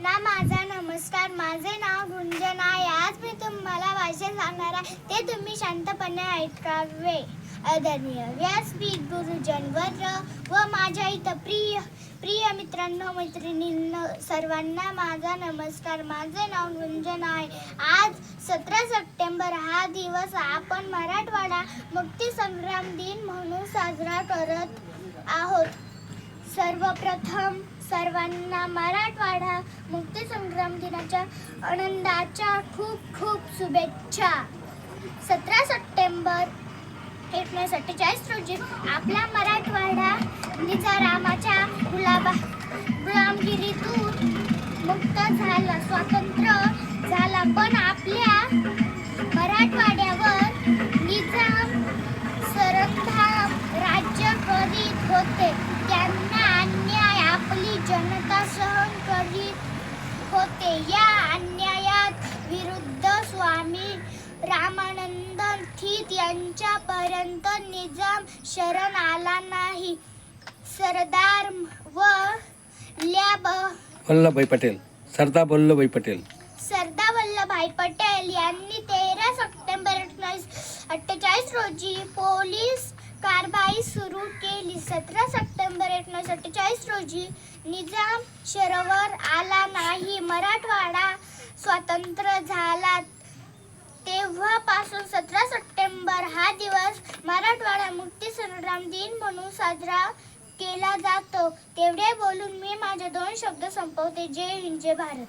ना माझा नमस्कार. माझे नाव गुंजन आहे. आज मी तुम्हाला भाषण सांगणार आहे ते तुम्ही शांतपणे ऐकावे. आदरणीय व्यासपीठ, गुरुजन वर्ग व माझ्या इथं प्रिय मित्रांनो, मैत्रिणींनो, सर्वांना माझा नमस्कार. माझे नाव गुंजन आहे. आज 17 सप्टेंबर हा दिवस आपण मराठवाडा मुक्ती संग्राम दिन म्हणून साजरा करत आहोत. सर्वप्रथम सर्वांना मराठवाडा मुक्ती संग्राम दिनाच्या आनंदाच्या खूप खूप शुभेच्छा. 17 सप्टेंबर 1947 रोजी आपला मराठवाडा निजामाच्या गुलामगिरीतून मुक्त झाला, स्वतंत्र झाला. पण आपल्या मराठवाड्यावर निजाम सरंजाम राज्य करीत होते. त्यांना अन्याय आपली जनता सहन करीत होते. या अन्यायात विरुद्ध स्वामी रामानंद तीर्थ यांच्यापर्यंत निजाम शरण आला नाही. सरदार वल्लभभाई पटेल सरदार वल्लभभाई पटेल यांनी 13 सप्टेंबर 1948 रोजी पोलीस कारवाई सुरू केली. 17 सप्टेंबर 1947 रोजी निजाम शरणावर आला नाही. मराठवाडा स्वतंत्र झाला. तेव्हापासून 17 सप्टेंबर हा दिवस मराठवाडा मुक्ती संग्राम दिन म्हणून साजरा केला जातो. तेवढे बोलून मी माझे 2 शब्द संपवते. जय हिंद, जय भारत.